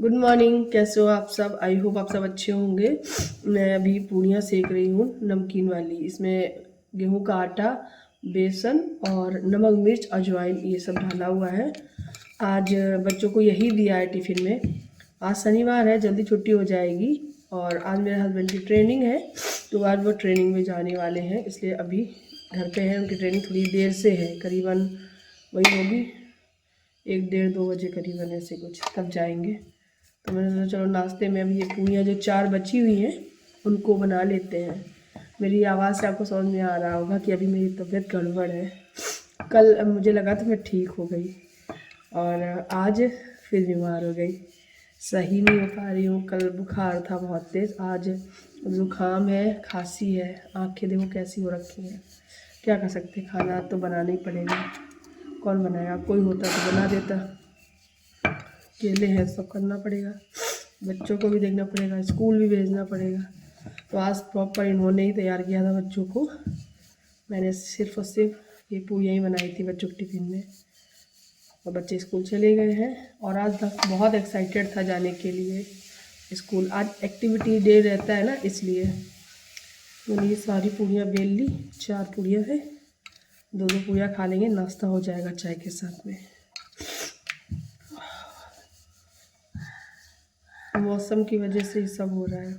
Good morning. कैसे हो आप सब? आई होप आप सब अच्छे होंगे। मैं अभी पूड़ियाँ सेक रही हूँ नमकीन वाली। इसमें गेहूं का आटा, बेसन और नमक मिर्च अजवाइन ये सब डाला हुआ है। आज बच्चों को यही दिया है टिफ़िन में। आज शनिवार है, जल्दी छुट्टी हो जाएगी और आज मेरे हस्बैंड की ट्रेनिंग है, तो आज वो ट्रेनिंग में जाने वाले हैं, इसलिए अभी घर पे हैं। उनकी ट्रेनिंग थोड़ी देर से है, करीबन वही होगी 1 डेढ़ 2 बजे करीबन, ऐसे कुछ, तब जाएंगे। तो मैंने सोचा चलो नाश्ते में अभी ये पूड़ियाँ जो 4 बची हुई हैं उनको बना लेते हैं। मेरी आवाज़ से आपको समझ में आ रहा होगा कि अभी मेरी तबीयत गड़बड़ है। कल मुझे लगा था मैं ठीक हो गई और आज फिर बीमार हो गई। सही नहीं हो पा रही हूँ। कल बुखार था बहुत तेज़, आज ज़ुकाम है, खांसी है, आँखें देखो कैसी हो रखी हैं। क्या कर सकते, खाना तो बनाना ही पड़ेगा। कौन बनाएगा? कोई होता तो बना देता, अकेले हैं, सब करना पड़ेगा। बच्चों को भी देखना पड़ेगा, स्कूल भी भेजना पड़ेगा। तो आज प्रॉपर इन्होंने ही तैयार किया था बच्चों को। मैंने सिर्फ और सिर्फ ये पूरियाँ ही बनाई थी बच्चों के टिफ़िन में, और बच्चे स्कूल चले गए हैं। और आज तक बहुत एक्साइटेड था जाने के लिए स्कूल। आज एक्टिविटी डे रहता है ना, इसलिए मैंने ये सारी पूरियाँ बेल ली। 4 पूरियाँ हैं, 2 पूरियाँ खा लेंगे, नाश्ता हो जाएगा चाय के साथ में। मौसम की वजह से ये सब हो रहा है।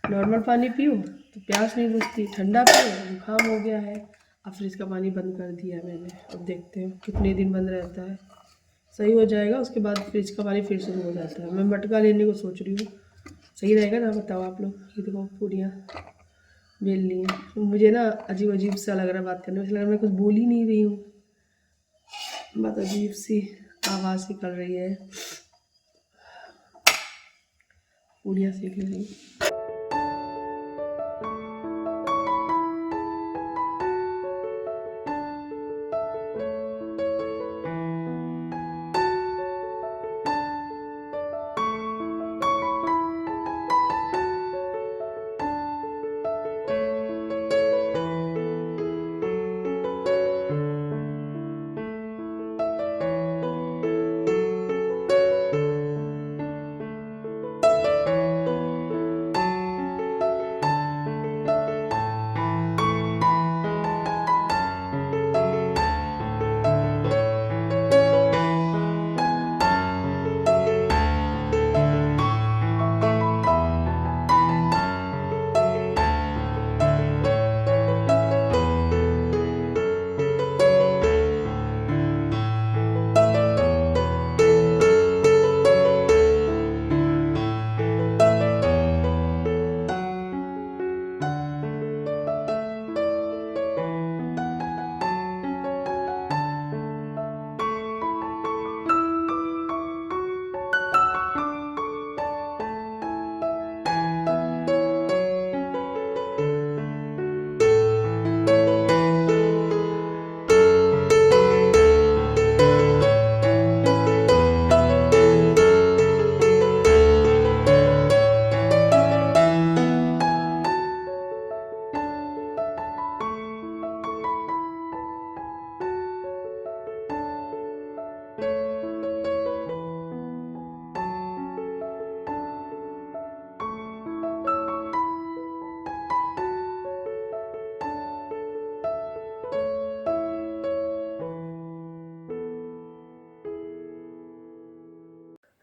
नॉर्मल पानी पियो तो प्यास नहीं बुझती, ठंडा पियो जुकाम हो गया है। अब फ्रिज का पानी बंद कर दिया मैंने, अब देखते हैं कितने दिन बंद रहता है। सही हो जाएगा, उसके बाद फ्रिज का पानी फिर शुरू हो जाता है। मैं मटका लेने को सोच रही हूँ, सही रहेगा ना? बताओ आप लोग। ये देखो पूरियाँ बेल ली हैं। तो मुझे ना अजीब अजीब सा लग रहा है बात करने में, लग रहा है मैं कुछ बोल ही नहीं रही हूँ। बहुत अजीब सी आवाज़ निकल रही है। पूरियाँ सीख रही हूँ।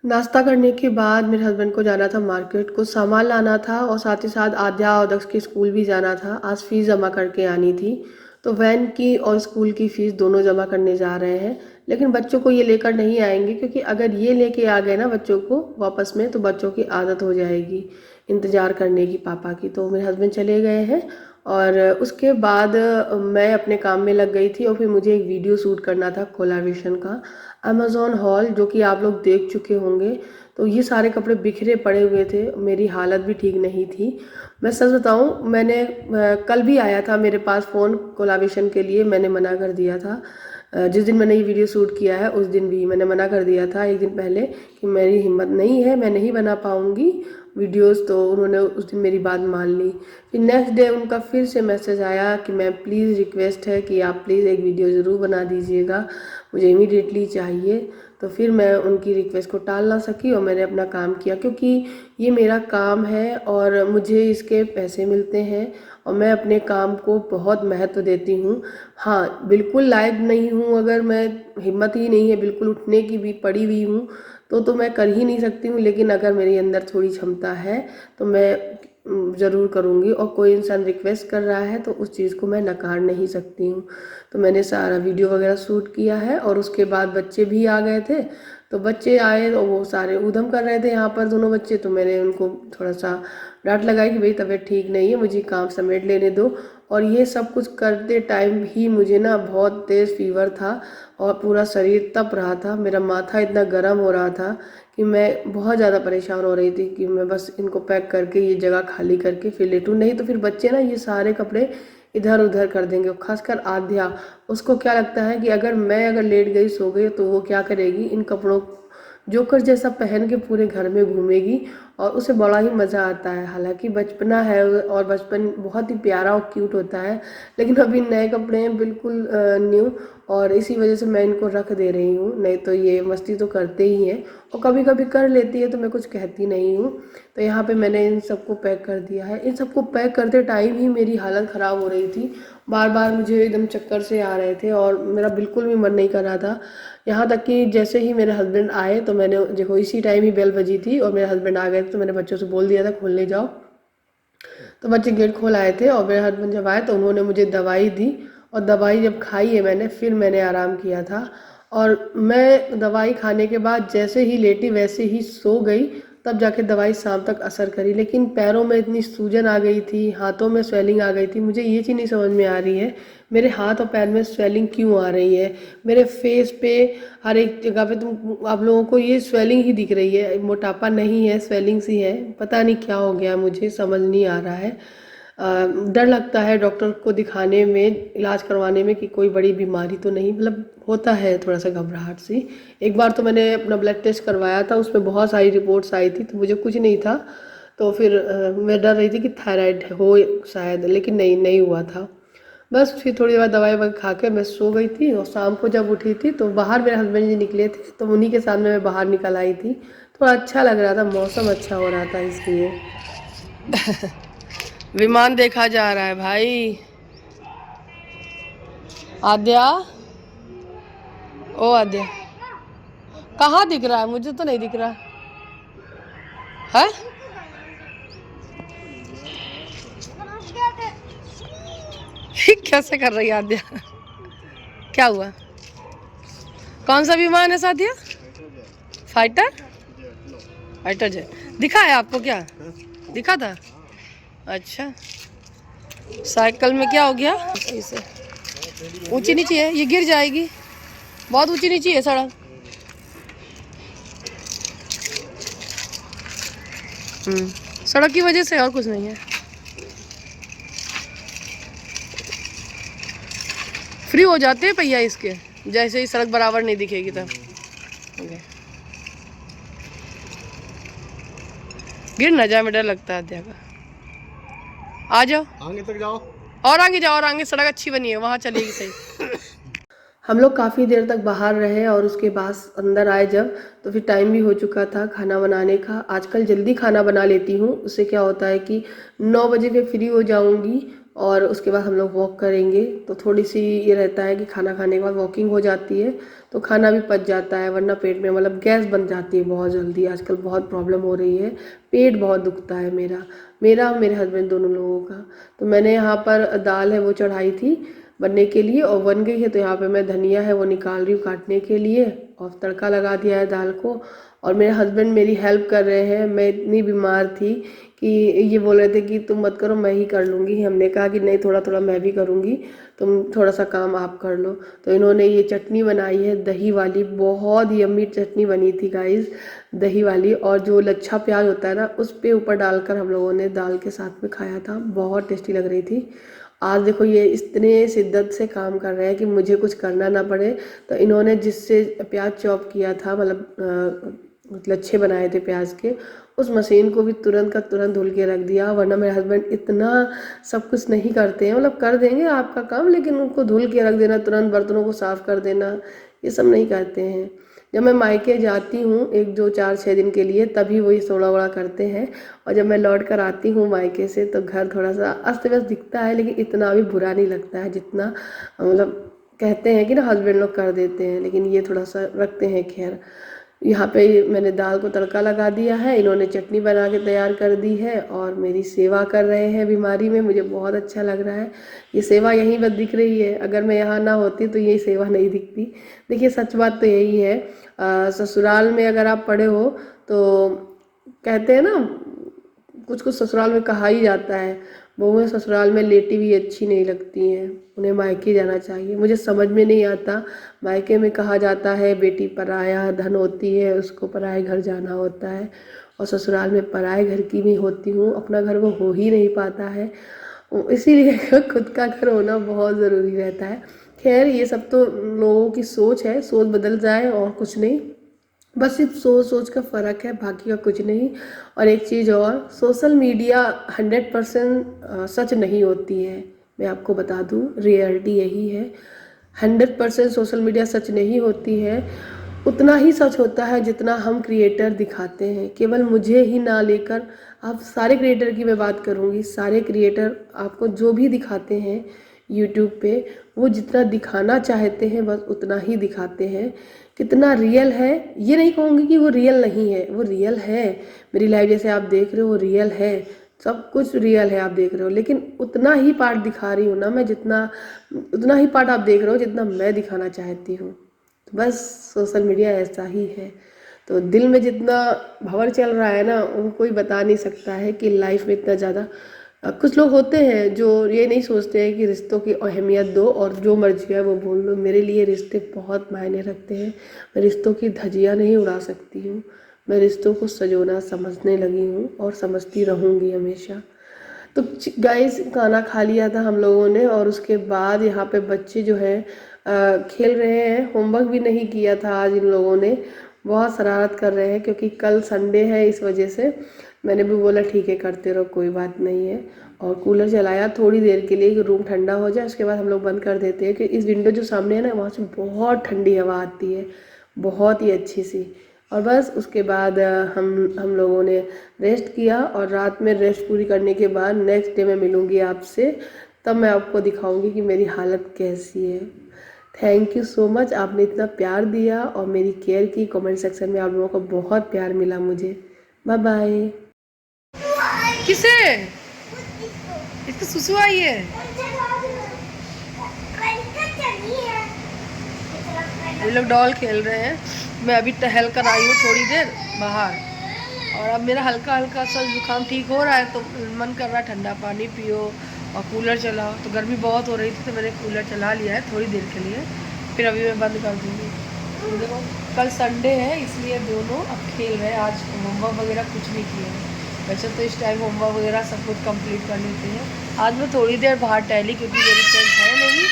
नाश्ता करने के बाद मेरे हस्बैंड को जाना था मार्केट, कुछ सामान लाना था और साथ ही साथ आद्या और दक्ष के स्कूल भी जाना था। आज फ़ीस जमा करके आनी थी, तो वैन की और स्कूल की फ़ीस दोनों जमा करने जा रहे हैं। लेकिन बच्चों को ये लेकर नहीं आएंगे, क्योंकि अगर ये लेके आ गए ना बच्चों को वापस में, तो बच्चों की आदत हो जाएगी इंतज़ार करने की पापा की। तो मेरे हस्बैंड चले गए हैं और उसके बाद मैं अपने काम में लग गई थी। और फिर मुझे एक वीडियो शूट करना था कोलैबोरेशन का, अमेज़ॉन हॉल, जो कि आप लोग देख चुके होंगे। तो ये सारे कपड़े बिखरे पड़े हुए थे, मेरी हालत भी ठीक नहीं थी। मैं सच बताऊं, मैंने कल भी आया था मेरे पास फ़ोन कोलैबोरेशन के लिए, मैंने मना कर दिया था। जिस दिन मैंने ये वीडियो शूट किया है उस दिन भी मैंने मना कर दिया था, एक दिन पहले, कि मेरी हिम्मत नहीं है, मैं नहीं बना पाऊँगी वीडियोस। तो उन्होंने उस दिन मेरी बात मान ली। फिर नेक्स्ट डे उनका फिर से मैसेज आया कि मैम प्लीज़ रिक्वेस्ट है कि आप प्लीज़ एक वीडियो ज़रूर बना दीजिएगा, मुझे इमीडिएटली चाहिए। तो फिर मैं उनकी रिक्वेस्ट को टाल ना सकी और मैंने अपना काम किया, क्योंकि ये मेरा काम है और मुझे इसके पैसे मिलते हैं और मैं अपने काम को बहुत महत्व देती हूँ। हाँ, बिल्कुल लायक नहीं हूँ, अगर मैं हिम्मत ही नहीं है बिल्कुल उठने की भी, पड़ी हुई हूँ तो मैं कर ही नहीं सकती हूँ, लेकिन अगर मेरे अंदर थोड़ी क्षमता है तो मैं ज़रूर करूँगी। और कोई इंसान रिक्वेस्ट कर रहा है तो उस चीज़ को मैं नकार नहीं सकती हूँ। तो मैंने सारा वीडियो वगैरह शूट किया है और उसके बाद बच्चे भी आ गए थे। तो बच्चे आए तो वो सारे ऊधम कर रहे थे यहाँ पर दोनों बच्चे, तो मैंने उनको थोड़ा सा डांट लगाई कि भाई तबीयत ठीक नहीं है, मुझे काम समेट लेने दो। और ये सब कुछ करते टाइम ही मुझे ना बहुत तेज़ फीवर था और पूरा शरीर तप रहा था, मेरा माथा इतना गर्म हो रहा था कि मैं बहुत ज़्यादा परेशान हो रही थी कि मैं बस इनको पैक करके ये जगह खाली करके फिर लेटूँ, नहीं तो फिर बच्चे ना ये सारे कपड़े इधर उधर कर देंगे। खासकर आध्या, उसको क्या लगता है कि अगर लेट गई सो गई तो वो क्या करेगी, इन कपड़ों जोकर जैसा पहन के पूरे घर में घूमेगी और उसे बड़ा ही मज़ा आता है। हालांकि बचपना है और बचपन बहुत ही प्यारा और क्यूट होता है, लेकिन अभी नए कपड़े हैं बिल्कुल न्यू, और इसी वजह से मैं इनको रख दे रही हूँ, नहीं तो ये मस्ती तो करते ही हैं और कभी कभी कर लेती है तो मैं कुछ कहती नहीं हूँ। तो यहाँ पे मैंने इन सबको पैक कर दिया है। इन सबको पैक करते टाइम ही मेरी हालत ख़राब हो रही थी, बार बार मुझे एकदम चक्कर से आ रहे थे और मेरा बिल्कुल भी मन नहीं कर रहा था। यहाँ तक कि जैसे ही मेरे हस्बैंड आए तो मैंने देखो इसी टाइम ही बेल बजी थी और मेरे हस्बैंड आ गए तो मैंने बच्चों से बोल दिया था खोलने जाओ, तो बच्चे गेट खोल आए थे और मेरे हस्बैंड जब आए तो उन्होंने मुझे दवाई दी और दवाई जब खाई है मैंने, फिर मैंने आराम किया था। और मैं दवाई खाने के बाद जैसे ही लेटी वैसे ही सो गई, तब जाके दवाई शाम तक असर करी। लेकिन पैरों में इतनी सूजन आ गई थी, हाथों में स्वेलिंग आ गई थी, मुझे ये चीज़ नहीं समझ में आ रही है मेरे हाथ और पैर में स्वेलिंग क्यों आ रही है, मेरे फेस पे हर एक जगह पे तुम आप लोगों को ये स्वेलिंग ही दिख रही है, मोटापा नहीं है स्वेलिंग सी है। पता नहीं क्या हो गया, मुझे समझ नहीं आ रहा है। डर लगता है डॉक्टर को दिखाने में, इलाज करवाने में कि कोई बड़ी बीमारी तो नहीं, मतलब होता है थोड़ा सा घबराहट सी। एक बार तो मैंने अपना ब्लड टेस्ट करवाया था, उसमें बहुत सारी रिपोर्ट्स आई थी तो मुझे कुछ नहीं था, तो फिर मैं डर रही थी कि थायराइड हो शायद, लेकिन नहीं हुआ था। बस फिर थोड़ी देर दवाई वगैरह खा के मैं सो गई थी और शाम को जब उठी थी तो बाहर मेरे हस्बैंड जी निकले थे तो उन्हीं के सामने मैं बाहर निकल आई थी। थोड़ा अच्छा लग रहा था, मौसम अच्छा हो रहा था इसलिए। विमान देखा जा रहा है भाई। आद्या, ओ आद्या, कहाँ दिख रहा है? मुझे तो नहीं दिख रहा है। कैसे कर रही है आद्या? क्या हुआ? कौन सा विमान है सादिया? फाइटर? फाइटर जेट दिखा है आपको? क्या दिखा था? अच्छा, साइकिल में क्या हो गया? इसे ऊंची नीची है, ये गिर जाएगी, बहुत ऊंची नीची है सड़क। सड़क की वजह से और कुछ नहीं है। फ्री हो जाते हैं पहिया इसके, जैसे ही सड़क बराबर नहीं दिखेगी तब। गिर ना जाए, मैं डर लगता है अध्या का। आ जाओ, आगे तक जाओ, और आगे जाओ, और आगे सड़क अच्छी बनी है, वहाँ चलेगी सही। हम लोग काफ़ी देर तक बाहर रहे और उसके बाद अंदर आए जब, तो फिर टाइम भी हो चुका था खाना बनाने का। आजकल जल्दी खाना बना लेती हूँ, उससे क्या होता है कि 9 बजे फिर फ्री हो जाऊँगी और उसके बाद हम लोग वॉक करेंगे, तो थोड़ी सी ये रहता है कि खाना खाने के बाद वॉकिंग हो जाती है तो खाना भी पच जाता है, वरना पेट में मतलब गैस बन जाती है बहुत जल्दी। आजकल बहुत प्रॉब्लम हो रही है, पेट बहुत दुखता है मेरा और मेरे हस्बैंड दोनों लोगों का। तो मैंने यहाँ पर दाल है वो चढ़ाई थी बनने के लिए और बन गई है, तो यहाँ पे मैं धनिया है वो निकाल रही हूँ काटने के लिए और तड़का लगा दिया है दाल को। और मेरे हस्बैंड मेरी हेल्प कर रहे हैं। मैं इतनी बीमार थी कि ये बोल रहे थे कि तुम मत करो मैं ही कर लूँगी, हमने कहा कि नहीं थोड़ा थोड़ा मैं भी करूँगी, तुम थोड़ा सा काम आप कर लो। तो इन्होंने ये चटनी बनाई है दही वाली, बहुत यम्मी चटनी बनी थी गाइस, दही वाली, और जो लच्छा प्याज होता है ना उस पे ऊपर डालकर हम लोगों ने दाल के साथ में खाया था, बहुत टेस्टी लग रही थी। आज देखो ये इतने शिद्दत से काम कर रहे हैं कि मुझे कुछ करना ना पड़े। तो इन्होंने जिससे प्याज चॉप किया था, मतलब लच्छे बनाए थे प्याज के, उस मशीन को भी तुरंत का तुरंत धुल के रख दिया, वरना मेरे हस्बैंड इतना सब कुछ नहीं करते हैं, मतलब कर देंगे आपका काम लेकिन उनको धुल के रख देना, तुरंत बर्तनों को साफ़ कर देना, ये सब नहीं करते हैं। जब मैं मायके जाती हूँ 1 2 4 6 दिन के लिए तभी वही सोड़ा वोड़ा करते हैं, और जब मैं लौट कर आती हूँ मायके से तो घर थोड़ा सा अस्त व्यस्त दिखता है, लेकिन इतना भी बुरा नहीं लगता है जितना मतलब कहते हैं कि ना हस्बैंड लोग कर देते हैं, लेकिन ये थोड़ा सा रखते हैं। खैर, यहाँ पे मैंने दाल को तड़का लगा दिया है, इन्होंने चटनी बना के तैयार कर दी है और मेरी सेवा कर रहे हैं बीमारी में। मुझे बहुत अच्छा लग रहा है, ये सेवा यहीं पर दिख रही है, अगर मैं यहाँ ना होती तो ये सेवा नहीं दिखती। देखिए सच बात तो यही है, ससुराल में अगर आप पड़े हो तो कहते हैं ना, कुछ कुछ ससुराल में कहा ही जाता है, बहुएं ससुराल में लेटी हुई अच्छी नहीं लगती हैं, उन्हें मायके जाना चाहिए। मुझे समझ में नहीं आता, मायके में कहा जाता है बेटी पराया धन होती है, उसको पराए घर जाना होता है, और ससुराल में पराए घर की भी होती हूँ, अपना घर वो हो ही नहीं पाता है। इसीलिए खुद का घर होना बहुत ज़रूरी रहता है। खैर, ये सब तो लोगों की सोच है, सोच बदल जाए और कुछ नहीं, बस सिर्फ सोच सोच का फ़र्क है, बाकी का कुछ नहीं। और एक चीज़ और, सोशल मीडिया 100% सच नहीं होती है, मैं आपको बता दूं, रियलिटी यही है। 100% सोशल मीडिया सच नहीं होती है, उतना ही सच होता है जितना हम क्रिएटर दिखाते हैं। केवल मुझे ही ना लेकर, आप सारे क्रिएटर की मैं बात करूँगी, सारे क्रिएटर आपको जो भी दिखाते हैं यूट्यूब पे, वो जितना दिखाना चाहते हैं बस उतना ही दिखाते हैं। कितना रियल है ये नहीं कहूँगी कि वो रियल नहीं है, वो रियल है। मेरी लाइफ जैसे आप देख रहे हो वो रियल है, सब कुछ रियल है आप देख रहे हो, लेकिन उतना ही पार्ट दिखा रही हूँ ना मैं, जितना उतना ही पार्ट आप देख रहे हो जितना मैं दिखाना चाहती हूँ। तो बस सोशल मीडिया ऐसा ही है। तो दिल में जितना भंवर चल रहा है ना, वो कोई बता नहीं सकता है कि लाइफ में इतना ज़्यादा। कुछ लोग होते हैं जो ये नहीं सोचते हैं कि रिश्तों की अहमियत दो और जो मर्जी है वो बोल लो। मेरे लिए रिश्ते बहुत मायने रखते हैं, मैं रिश्तों की धज्जियाँ नहीं उड़ा सकती हूँ, मैं रिश्तों को सजोना समझने लगी हूँ और समझती रहूँगी हमेशा। तो गाइस, खाना खा लिया था हम लोगों ने, और उसके बाद यहाँ पे बच्चे जो है खेल रहे हैं। होमवर्क भी नहीं किया था आज इन लोगों ने, बहुत शरारत कर रहे हैं क्योंकि कल संडे है, इस वजह से मैंने भी बोला ठीक है करते रहो कोई बात नहीं है। और कूलर चलाया थोड़ी देर के लिए कि रूम ठंडा हो जाए, उसके बाद हम लोग बंद कर देते हैं कि इस विंडो जो सामने है ना, वहाँ से बहुत ठंडी हवा आती है, बहुत ही अच्छी सी। और बस उसके बाद हम लोगों ने रेस्ट किया, और रात में रेस्ट पूरी करने के बाद नेक्स्ट डे मैं मिलूँगी आपसे, तब मैं आपको दिखाऊंगी कि मेरी हालत कैसी है। थैंक यू सो मच, आपने इतना प्यार दिया और मेरी केयर की। कमेंट सेक्शन में आप लोगों को बहुत प्यार मिला मुझे। Bye bye. किसे? इसको सुसु आई है। ये लोग डॉल खेल रहे हैं, मैं अभी टहल कर आई हूँ थोड़ी देर बाहर, और अब मेरा हल्का हल्का सा जुकाम ठीक हो रहा है, तो मन कर रहा है ठंडा पानी पियो और कूलर चलाओ। तो गर्मी बहुत हो रही थी तो मैंने कूलर चला लिया है थोड़ी देर के लिए, फिर अभी मैं बंद कर दूँगी। तो देखो, कल संडे है इसलिए दोनों अब खेल रहे हैं, आज होमवर्क वगैरह कुछ नहीं किए हैं। वैसे तो इस टाइम होमवर्क वगैरह सब कुछ कंप्लीट कर लेते हैं। आज मैं थोड़ी देर बाहर टहली क्योंकि मेरी फ्रेंड है नहीं,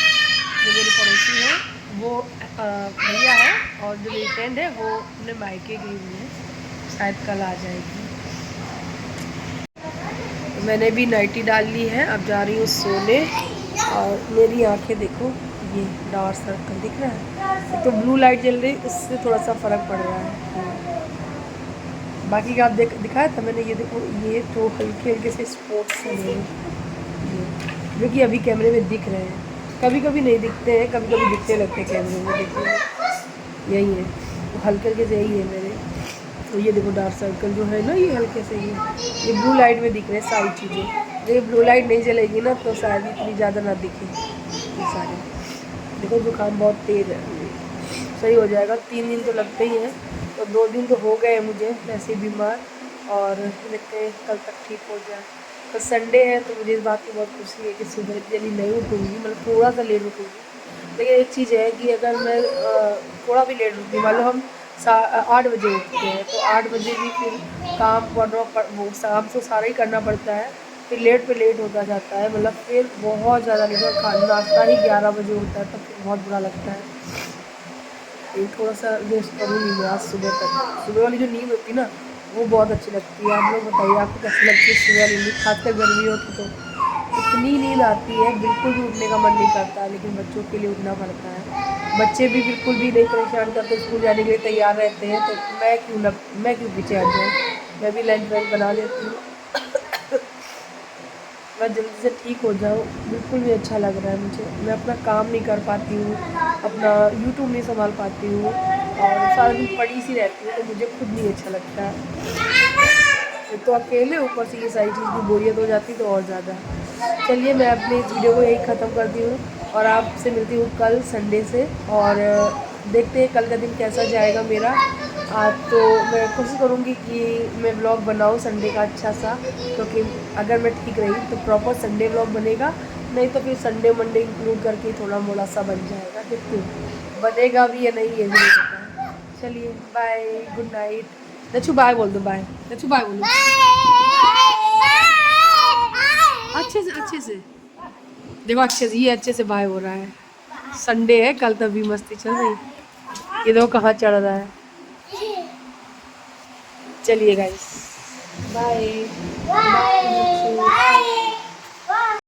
जो मेरी पड़ोसी है वो भैया है, और जो मेरी फ्रेंड है वो अपने मायके गई हुई है, शायद कल आ जाएगी। तो मैंने भी नाइटी डाल ली है, अब जा रही हूँ सोने। और मेरी आंखें देखो, ये डार्क सर्कल दिख रहा है, तो ब्लू लाइट जल रही, उससे थोड़ा सा फ़र्क पड़ रहा है। बाकी का आप दिखाया था मैंने, ये देखो, ये तो हल्के हल्के से स्पॉट्स हैं जो कि अभी कैमरे में दिख रहे हैं, कभी कभी नहीं दिखते हैं, कभी कभी दिखने लगते हैं कैमरे में। देखिए यही है, तो हल्के हल्के से यही है मेरे। तो ये देखो डार्क सर्कल जो है ना, ये हल्के से ये ब्लू लाइट में दिख रहे हैं सारी चीज़ें। ये ब्लू लाइट नहीं जलेगी ना तो शायद इतनी ज़्यादा ना दिखे ये सारे। देखो जुकाम बहुत तेज़ है, सही हो जाएगा, 3 दिन तो लगते ही हैं, तो 2 दिन तो हो गए मुझे वैसे बीमार, और देखते हैं कल तक ठीक हो जाए। तो संडे है तो मुझे इस बात की बहुत खुशी है कि सुबह जल्दी नहीं उठूँगी, मतलब थोड़ा सा लेट उठूँगी। लेकिन एक चीज़ है कि अगर मैं थोड़ा भी लेट उठती, मान लो हम 8 बजे उठते हैं, तो 8 बजे भी फिर काम वो शाम से सारा ही करना पड़ता है, फिर लेट पे लेट होता जाता है, मतलब फिर बहुत ज़्यादा लेट। नाश्ता ही 11 बजे होता है, तो फिर बहुत बुरा लगता है। थोड़ा सा रेस्ट करूँगी मैं आज सुबह तक। सुबह वाली जो नींद होती है ना, वो बहुत अच्छी लगती है। आप लोग बताइए आपको कैसी लगती है सुबह वाली नींद, खासकर गर्मियों की तो इतनी नींद आती है, बिल्कुल भी उठने का मन नहीं करता, लेकिन बच्चों के लिए उठना पड़ता है। बच्चे भी बिल्कुल भी नहीं परेशान करते, स्कूल जाने के लिए तैयार रहते हैं, तो मैं क्यों पीछे हट जाऊँ। मैं भी लंच वंच बना लेती हूँ। मैं जल्दी से ठीक हो जाऊँ, बिल्कुल भी अच्छा लग रहा है मुझे। मैं अपना काम नहीं कर पाती हूँ, अपना यूट्यूब नहीं संभाल पाती हूँ और सारा दिन पड़ी सी रहती हूँ, तो मुझे खुद नहीं अच्छा लगता है। तो अकेले ऊपर से ये सारी चीज़ की बोरियत हो जाती तो और ज़्यादा। चलिए मैं अपनी इस वीडियो को यही ख़त्म करती हूँ और आपसे मिलती हूँ कल संडे से, और देखते हैं कल का दिन कैसा जाएगा मेरा। तो मैं कोशिश करूँगी कि मैं व्लॉग बनाऊँ संडे का अच्छा सा, क्योंकि अगर मैं ठीक रही तो प्रॉपर संडे व्लॉग बनेगा, नहीं तो फिर संडे मंडे इंक्लूड करके थोड़ा मोड़ा सा बन जाएगा। देखते हैं बनेगा भी या नहीं, ये भी नहीं पता है। चलिए bye, good night. Lachhu bye बोल दो, बाय लच्छू, बाय बोलो अच्छे से देखो, अच्छे से, ये अच्छे से बाय हो रहा है। संडे है, कल तभी मस्ती चल रही। ये देखो कहाँ चढ़ रहा है। चलिए गाइस, बाय बाय।